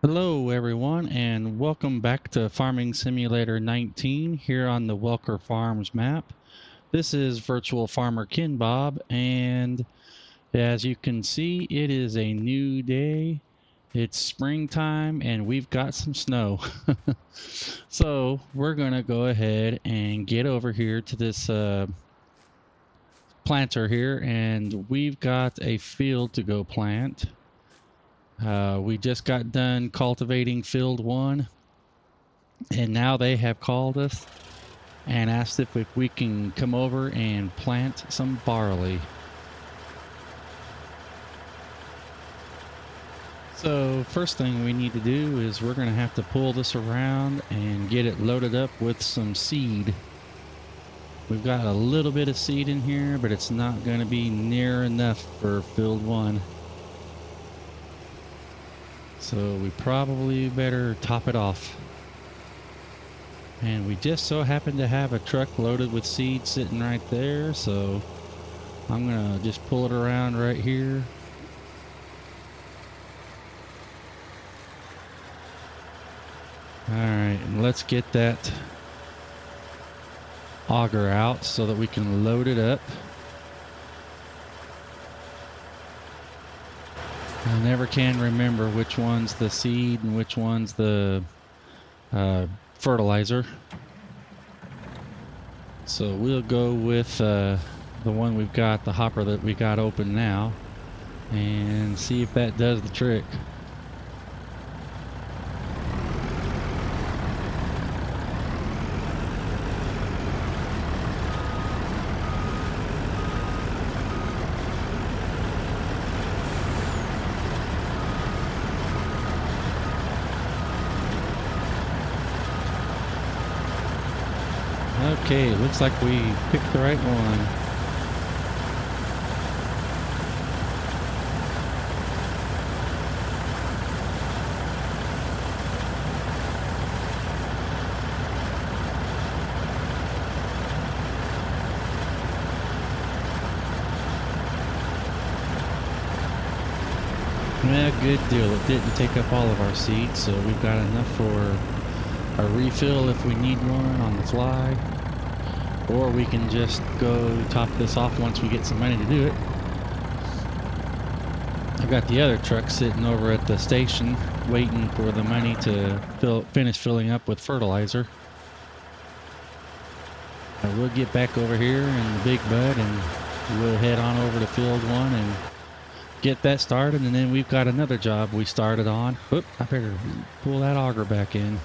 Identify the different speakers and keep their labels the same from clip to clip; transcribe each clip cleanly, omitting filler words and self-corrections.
Speaker 1: Hello, everyone, and welcome back to Farming Simulator 19 here on the Welker Farms map. This is Virtual Farmer Ken Bob, and as you can see, it is a new day. It's springtime, and we've got some snow. So we're going to go ahead and get over here to this planter here, and we've got a field to go plant. We just got done cultivating field 1. And now they have called us and asked if we can come over and plant some barley. So first thing we need to do is we're going to have to pull this around and get it loaded up with some seed. We've got a little bit of seed in here, but it's not going to be near enough for field 1. So we probably better top it off. And we just so happen to have a truck loaded with seed sitting right there, so I'm going to just pull it around right here. Alright, and let's get that auger out so that we can load it up. I never can remember which one's the seed and which one's the fertilizer. So we'll go with the one we've got, the hopper that we got open now, and see if that does the trick. Okay, looks like we picked the right one. Yeah, good deal. It didn't take up all of our seeds, so we've got enough for a refill if we need one on the fly. Or we can just go top this off once we get some money to do it. I've got the other truck sitting over at the station waiting for the money to finish filling up with fertilizer. We'll get back over here in the big bud and we'll head on over to field 1 and get that started, and then we've got another job we started on. Oop, I better pull that auger back in.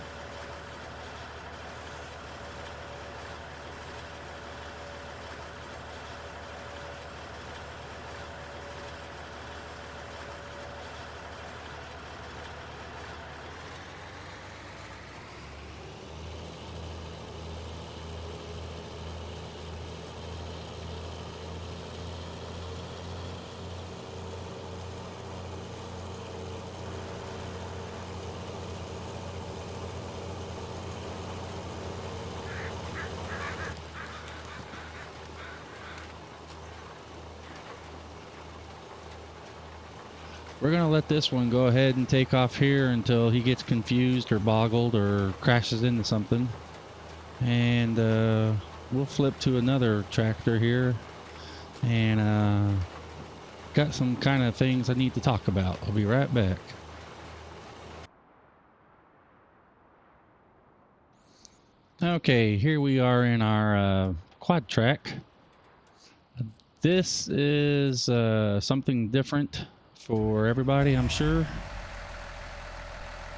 Speaker 1: We're going to let this one go ahead and take off here until he gets confused or boggled or crashes into something. And we'll flip to another tractor here. And got some kind of things I need to talk about. I'll be right back. Okay, here we are in our quad track. This is something different for everybody, I'm sure.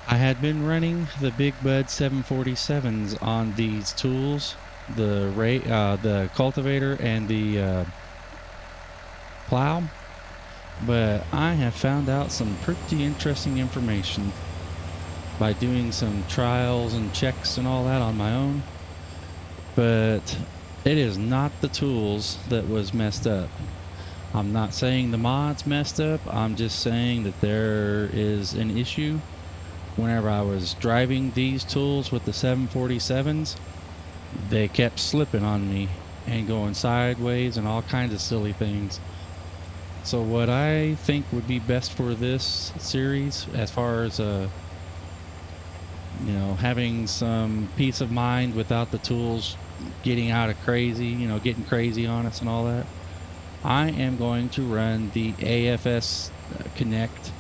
Speaker 1: I had been running the Big Bud 747s on these tools, the cultivator and the plow, but I have found out some pretty interesting information by doing some trials and checks and all that on my own. But it is not the tools that was messed up. I'm not saying the mod's messed up. I'm just saying that there is an issue. Whenever I was driving these tools with the 747s, they kept slipping on me and going sideways and all kinds of silly things. So what I think would be best for this series, as far as having some peace of mind without the tools getting out of crazy, getting crazy on us and all that, I am going to run the AFS Connect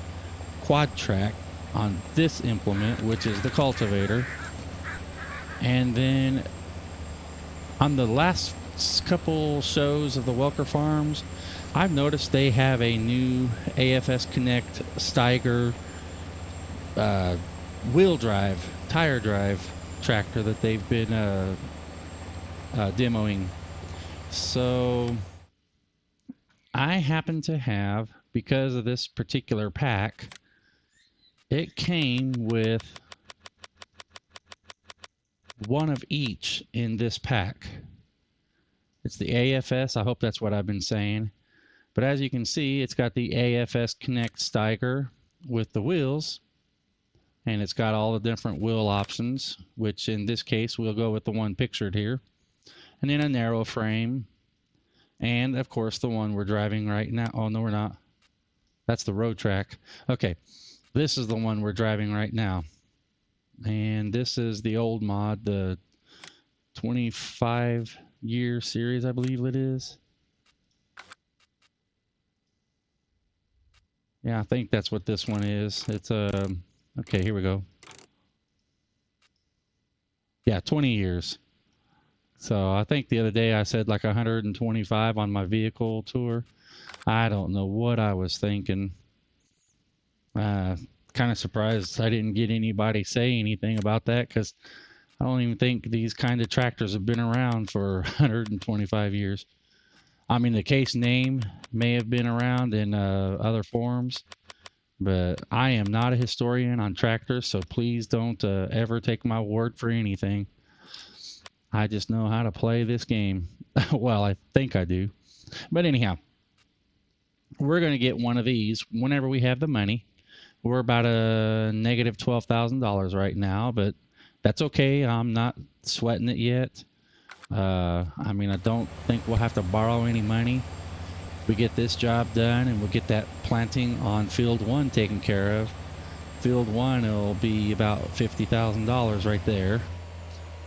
Speaker 1: quad track on this implement, which is the cultivator. And then on the last couple shows of the Welker farms, I've noticed they have a new AFS Connect Steiger wheel drive, tire drive tractor that they've been demoing. So I happen to have, because of this particular pack, it came with one of each in this pack. It's the AFS. I hope that's what I've been saying. But as you can see, it's got the AFS Connect Steiger with the wheels. And it's got all the different wheel options, which in this case, we'll go with the one pictured here. And then a narrow frame. And, of course, the one we're driving right now. Oh, no, we're not. That's the road track. Okay, this is the one we're driving right now. And this is the old mod, the 25-year series, I believe it is. Yeah, I think that's what this one is. It's okay, here we go. Yeah, 20 years. So I think the other day I said like 125 on my vehicle tour. I don't know what I was thinking. Kind of surprised I didn't get anybody say anything about that, because I don't even think these kind of tractors have been around for 125 years. I mean, the case name may have been around in other forms, but I am not a historian on tractors, so please don't ever take my word for anything. I just know how to play this game. Well, I think I do. But anyhow, we're going to get one of these whenever we have the money. We're about a negative $12,000 right now, but that's okay. I'm not sweating it yet. I mean, I don't think we'll have to borrow any money. We get this job done and we'll get that planting on field 1 taken care of. Field 1 will be about $50,000 right there.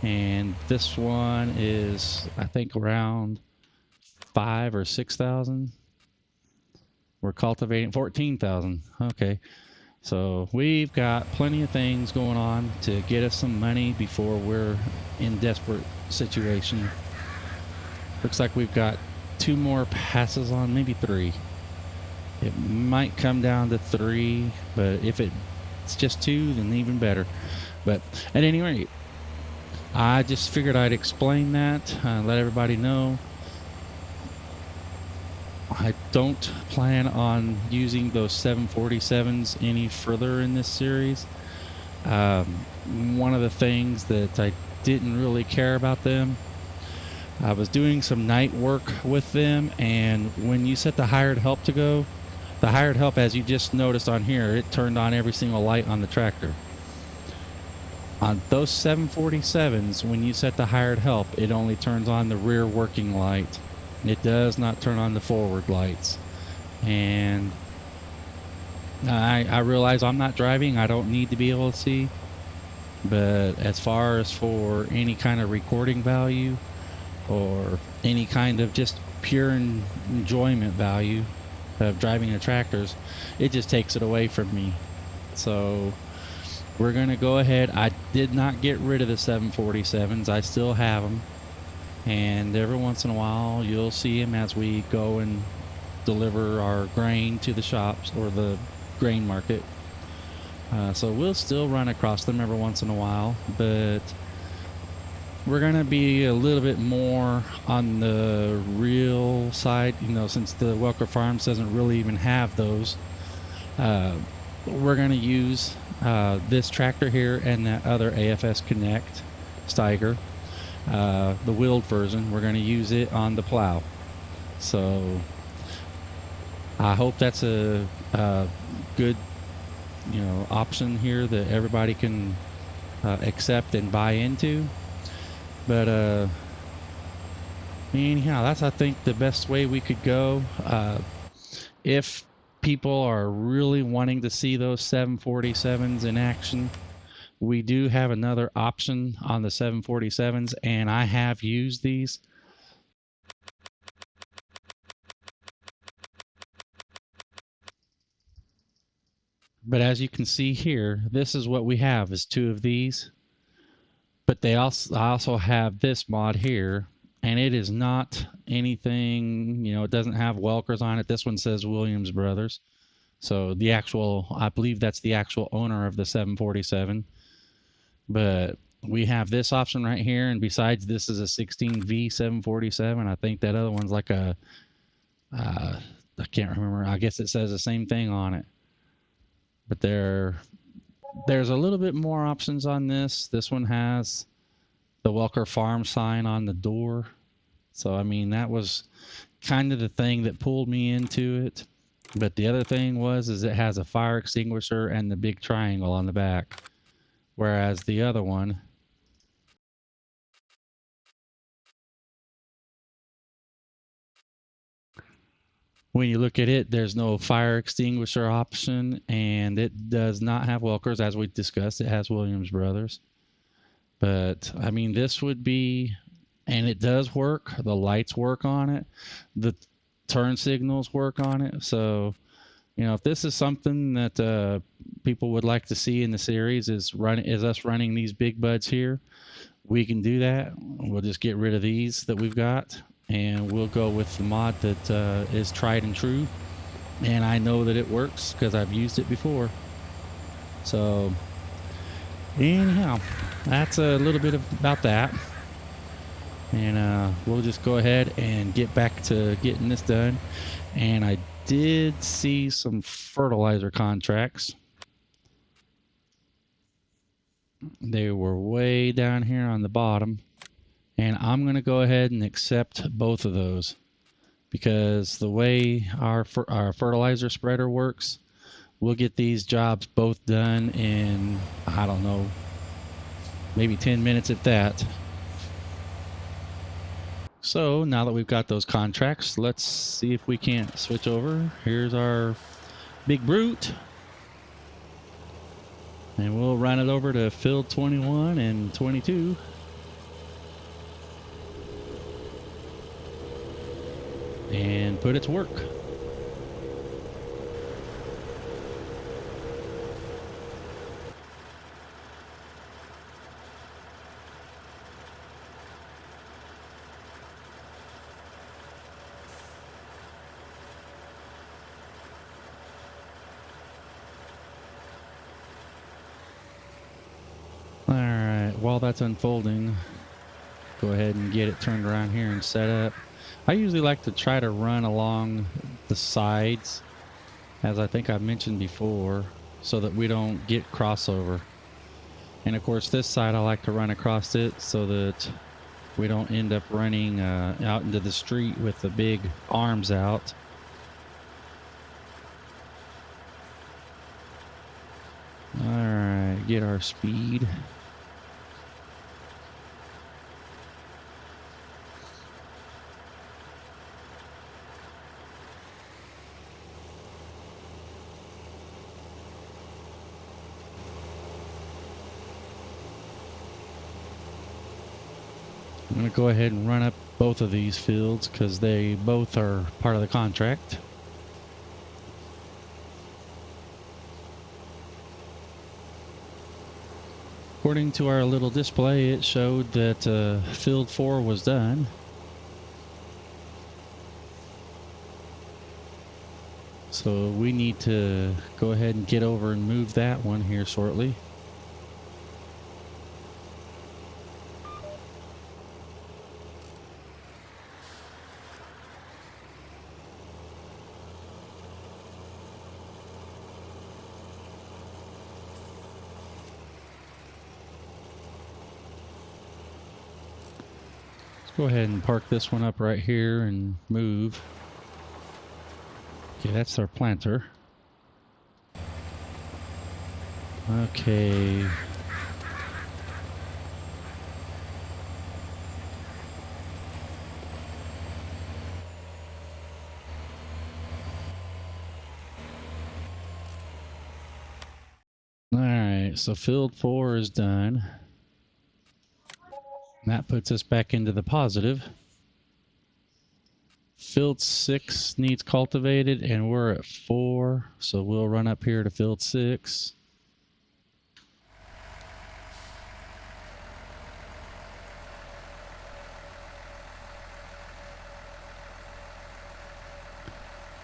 Speaker 1: And this one is, I think, around 5 or 6,000. We're cultivating 14,000. Okay. So we've got plenty of things going on to get us some money before we're in desperate situation. Looks like we've got 2 more passes on, maybe 3. It might come down to 3, but if it's just 2, then even better. But at any rate, I just figured I'd explain that, let everybody know. I don't plan on using those 747s any further in this series. One of the things that I didn't really care about them, I was doing some night work with them, and when you set the hired help to go, the hired help, as you just noticed on here, it turned on every single light on the tractor. On those 747s, when you set the hired help, it only turns on the rear working light. It does not turn on the forward lights. And I realize I'm not driving. I don't need to be able to see. But as far as for any kind of recording value or any kind of just pure enjoyment value of driving the tractors, it just takes it away from me. So we're going to go ahead. I did not get rid of the 747s. I still have them. And every once in a while, you'll see them as we go and deliver our grain to the shops or the grain market. So we'll still run across them every once in a while, but we're going to be a little bit more on the real side, since the Welker Farms doesn't really even have those. We're going to use this tractor here and that other AFS Connect Steiger. The wheeled version, we're going to use it on the plow. So I hope that's a good option here that everybody can accept and buy into. But anyhow, that's, I think, the best way we could go. If people are really wanting to see those 747s in action, We do have another option on the 747s, and I have used these. But as you can see here, this is what we have is 2 of these. But I also have this mod here, and it is not anything, it doesn't have Welkers on it. This one says Williams Brothers. So I believe that's the actual owner of the 747. But we have this option right here, and besides, this is a 16V 747. I think that other one's like I can't remember. I guess it says the same thing on it. But there's a little bit more options on this. This one has the Welker Farm sign on the door. So, I mean, that was kind of the thing that pulled me into it. But the other thing is it has a fire extinguisher and the big triangle on the back. Whereas the other one, when you look at it, there's no fire extinguisher option, and it does not have Welkers. As we discussed, it has Williams Brothers. But, I mean, this would be, and it does work. The lights work on it. The turn signals work on it. So, if this is something that people would like to see in the series is us running these big buds here, we can do that. We'll just get rid of these that we've got, and we'll go with the mod that is tried and true. And I know that it works because I've used it before. So, anyhow, that's a little bit about that. And we'll just go ahead and get back to getting this done. And I did see some fertilizer contracts. They were way down here on the bottom. And I'm going to go ahead and accept both of those. Because the way our fertilizer spreader works, we'll get these jobs both done in, I don't know, maybe 10 minutes at that. So now that we've got those contracts, let's see if we can't switch over. Here's our big brute. And we'll run it over to field 21 and 22. And put it to work. All right, while that's unfolding, go ahead and get it turned around here and set up. I usually like to try to run along the sides, as I think I've mentioned before, so that we don't get crossover. And of course, this side I like to run across it so that we don't end up running out into the street with the big arms out. All right, get our speed. I'm going to go ahead and run up both of these fields because they both are part of the contract. According to our little display, it showed that field 4 was done. So we need to go ahead and get over and move that one here shortly. Go ahead and park this one up right here and move. Okay, that's our planter. Okay. All right, right, so field 4 is done. And that puts us back into the positive. Field 6 needs cultivated, and we're at 4, so we'll run up here to field 6.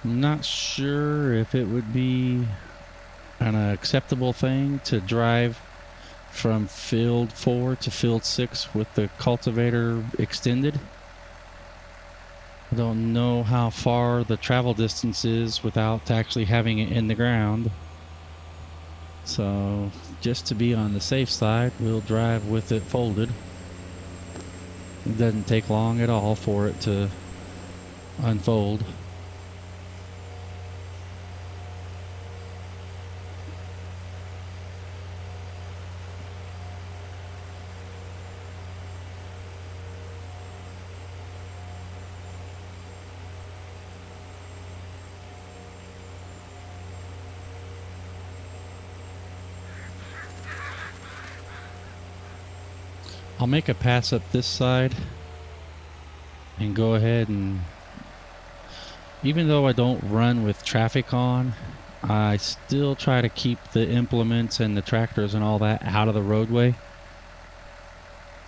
Speaker 1: I'm not sure if it would be an acceptable thing to drive from field 4 to field 6 with the cultivator extended. I don't know how far the travel distance is without actually having it in the ground. So just to be on the safe side, we'll drive with it folded. It doesn't take long at all for it to unfold. I'll make a pass up this side and go ahead and, even though I don't run with traffic on, I still try to keep the implements and the tractors and all that out of the roadway.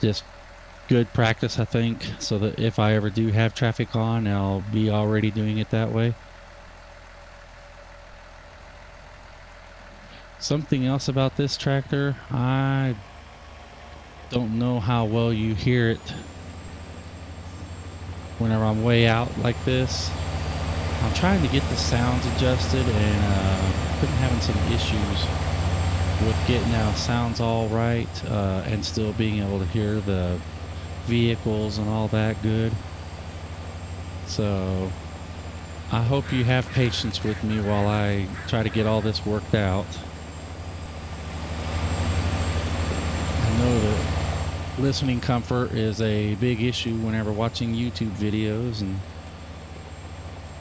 Speaker 1: Just good practice, I think, so that if I ever do have traffic on, I'll be already doing it that way. Something else about this tractor, I don't know how well you hear it whenever I'm way out like this. I'm trying to get the sounds adjusted, and been having some issues with getting our sounds all right, and still being able to hear the vehicles and all that good. So I hope you have patience with me while I try to get all this worked out. I know that listening comfort is a big issue whenever watching YouTube videos, and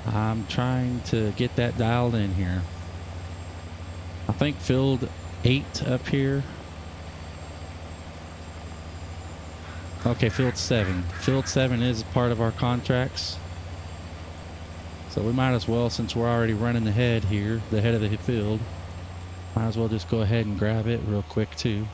Speaker 1: I'm trying to get that dialed in here. I think field 8 up here. Okay, field 7. Field 7 is part of our contracts. So we might as well, since we're already running the head here, the head of the field, might as well just go ahead and grab it real quick too.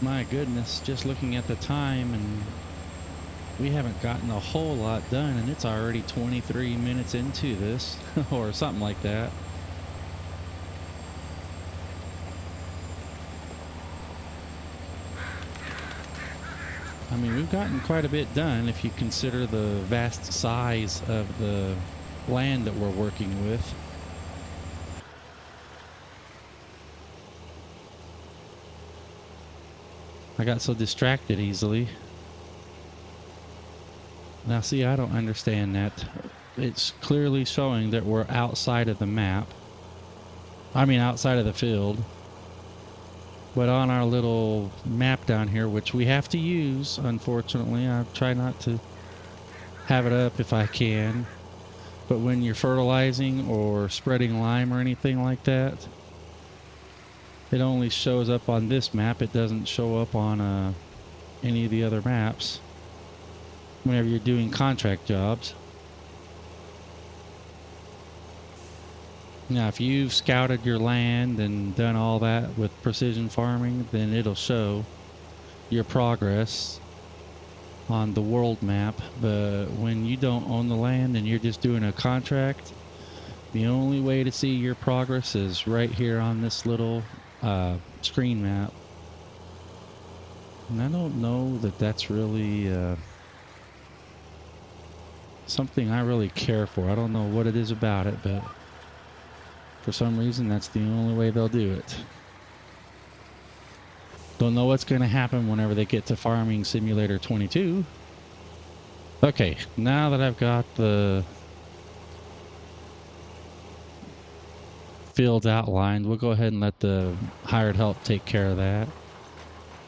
Speaker 1: My goodness, just looking at the time, and we haven't gotten a whole lot done, and it's already 23 minutes into this, or something like that. I mean, we've gotten quite a bit done if you consider the vast size of the land that we're working with. I got so distracted easily. Now see, I don't understand that. It's clearly showing that we're outside of the map. I mean, outside of the field. But on our little map down here, which we have to use, unfortunately, I try not to have it up if I can. But when you're fertilizing or spreading lime or anything like that, it only shows up on this map. It doesn't show up on any of the other maps whenever you're doing contract jobs. Now, if you've scouted your land and done all that with precision farming, then it'll show your progress on the world map. But when you don't own the land and you're just doing a contract, the only way to see your progress is right here on this little screen map. And I don't know that that's really something I really care for. I don't know what it is about it, but for some reason that's the only way they'll do it. Don't know what's going to happen whenever they get to Farming Simulator 22. Okay, now that I've got the fields outlined, we'll go ahead and let the hired help take care of that.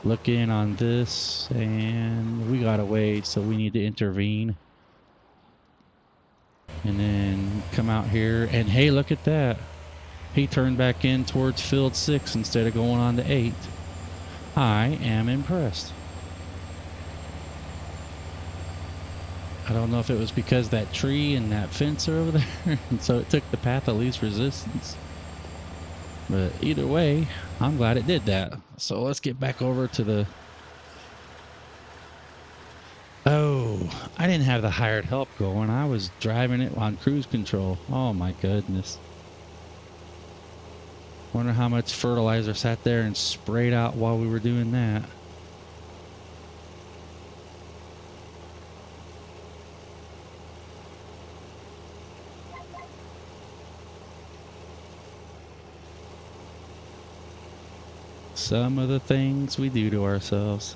Speaker 1: Look in on this, and we got to wait, so we need to intervene. And then come out here, and hey, look at that. He turned back in towards field 6 instead of going on to 8. I am impressed. I don't know if it was because that tree and that fence are over there, and so it took the path of least resistance. But either way, I'm glad it did that. So let's get back over to the... Oh, I didn't have the hired help going. I was driving it on cruise control. Oh my goodness. Wonder how much fertilizer sat there and sprayed out while we were doing that. Some of the things we do to ourselves.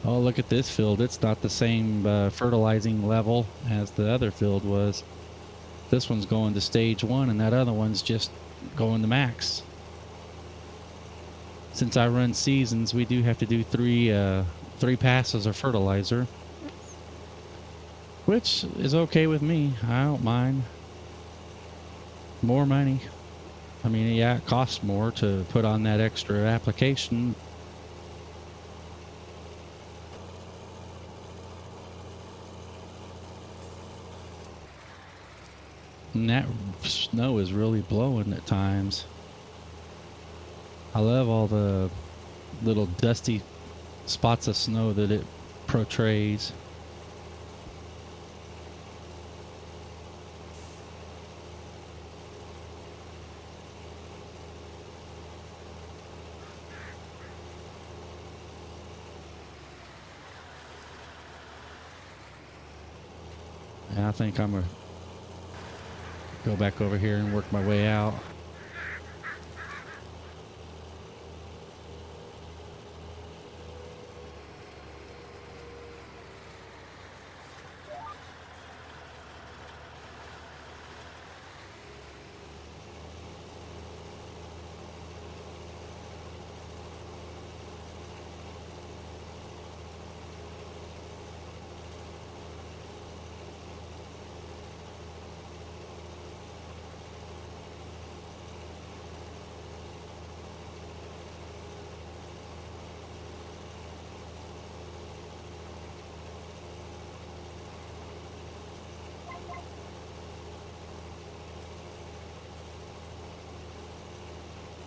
Speaker 1: Oh, look at this field. It's not the same fertilizing level as the other field was. This one's going to stage 1 and that other one's just going to max. Since I run seasons, we do have to do three passes of fertilizer, which is okay with me. I don't mind. More money. I mean, yeah, it costs more to put on that extra application. And that snow is really blowing at times. I love all the little dusty spots of snow that it portrays. And I think I'm gonna go back over here and work my way out.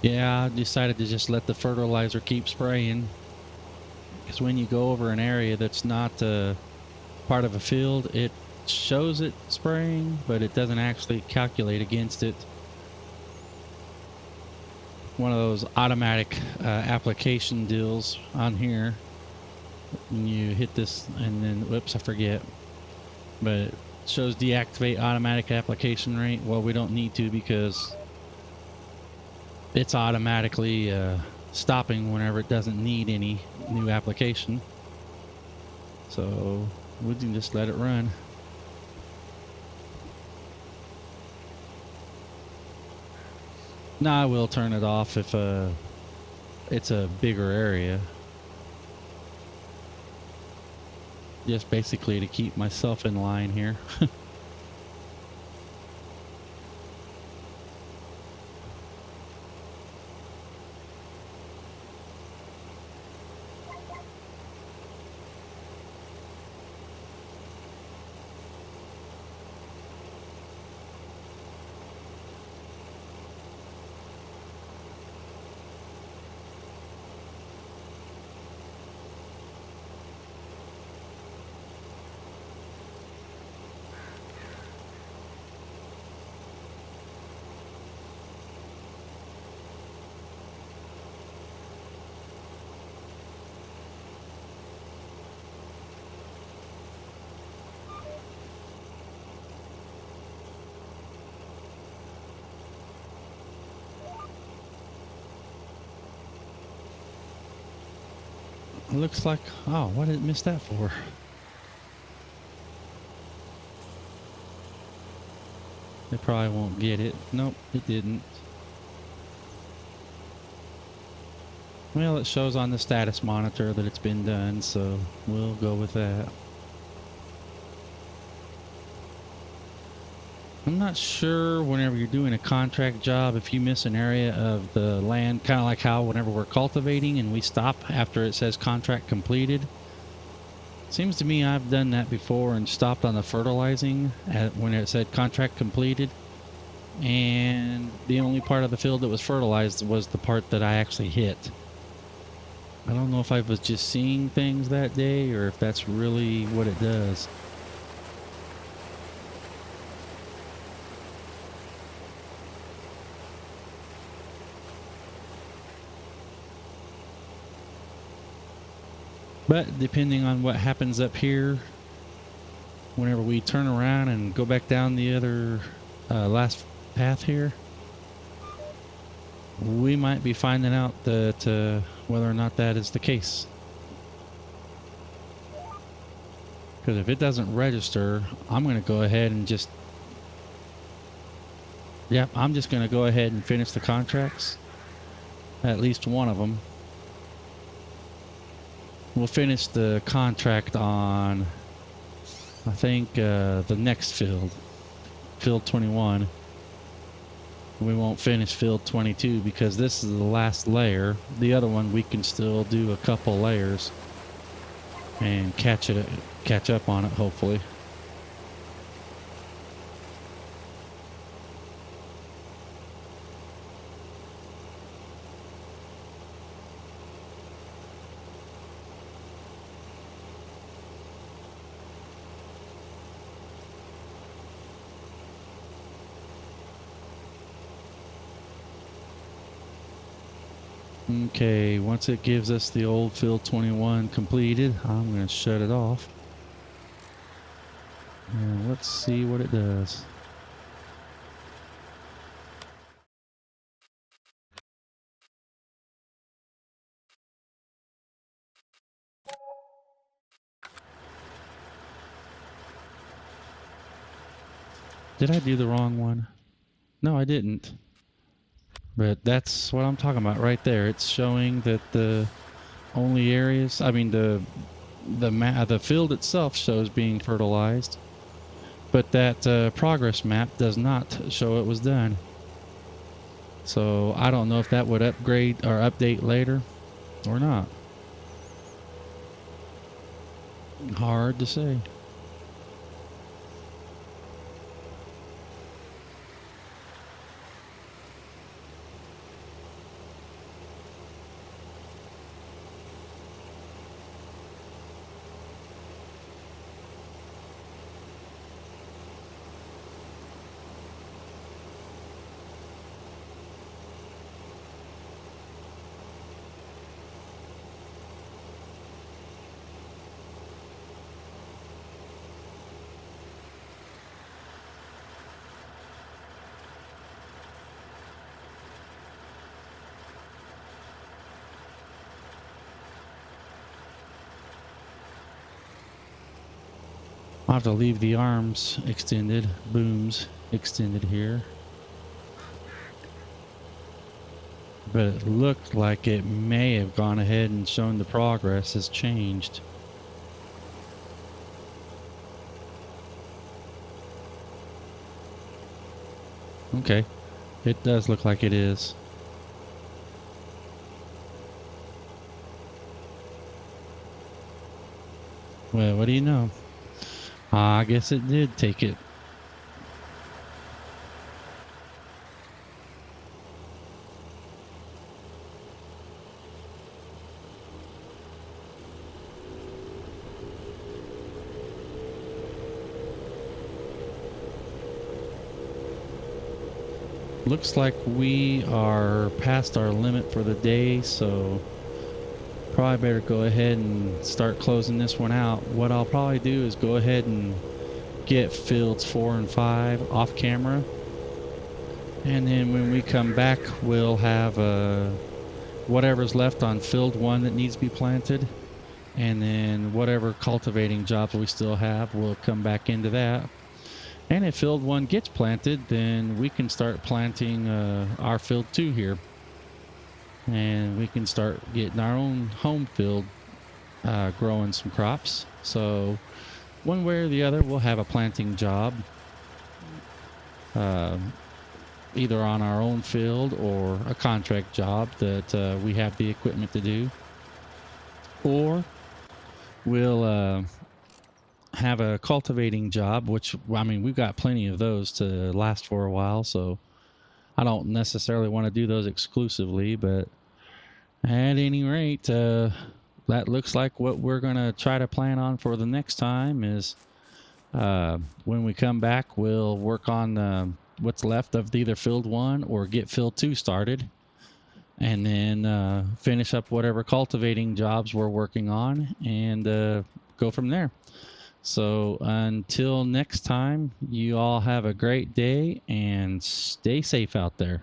Speaker 1: Yeah, I decided to just let the fertilizer keep spraying, because when you go over an area that's not part of a field, it shows it spraying, but it doesn't actually calculate against it. One of those automatic application deals on here. When you hit this and then, whoops, I forget. But it shows deactivate automatic application rate. Well, we don't need to because it's automatically stopping whenever it doesn't need any new application. So we can just let it run. Now I will turn it off if it's a bigger area. Just basically to keep myself in line here. Looks like, oh, what did it miss that for? They probably won't get it. Nope, it didn't. Well, it shows on the status monitor that it's been done, so we'll go with that. I'm not sure whenever you're doing a contract job, if you miss an area of the land, kind of like how whenever we're cultivating and we stop after it says contract completed. Seems to me I've done that before and stopped on the fertilizing when it said contract completed. And the only part of the field that was fertilized was the part that I actually hit. I don't know if I was just seeing things that day or if that's really what it does. But depending on what happens up here, whenever we turn around and go back down the other last path here, we might be finding out that whether or not that is the case. Because if it doesn't register, I'm going to go ahead and just, yep, I'm just going to go ahead and finish the contracts. At least one of them. We'll finish the contract on, I think, the next field, field 21. We won't finish field 22 because this is the last layer. The other one we can still do a couple layers and catch up on it, hopefully. Okay, once it gives us the old field 21 completed, I'm going to shut it off. And let's see what it does. Did I do the wrong one? No, I didn't. But that's what I'm talking about right there. It's showing that the only areas, I mean the field itself shows being fertilized, but that progress map does not show it was done. So I don't know if that would upgrade or update later or not. Hard to say. I'll have to leave the arms extended, booms extended here. but it looked like it may have gone ahead and shown the progress has changed. Okay, it does look like it is. Well, what do you know? I guess it did take it. Looks like we are past our limit for the day, so probably better go ahead and start closing this one out. What I'll probably do is go ahead and get fields 4 and 5 off camera, and then when we come back, we'll have whatever's left on field 1 that needs to be planted, and then whatever cultivating jobs we still have, we'll come back into that. And if field 1 gets planted, then we can start planting our field 2 here, and we can start getting our own home field growing some crops. So one way or the other, we'll have a planting job, uh, either on our own field or a contract job that we have the equipment to do, or we'll have a cultivating job, which, I mean, we've got plenty of those to last for a while, so I don't necessarily want to do those exclusively, but at any rate, that looks like what we're going to try to plan on for the next time is when we come back, we'll work on what's left of either field 1 or get field 2 started, and then finish up whatever cultivating jobs we're working on and go from there. So until next time, you all have a great day and stay safe out there.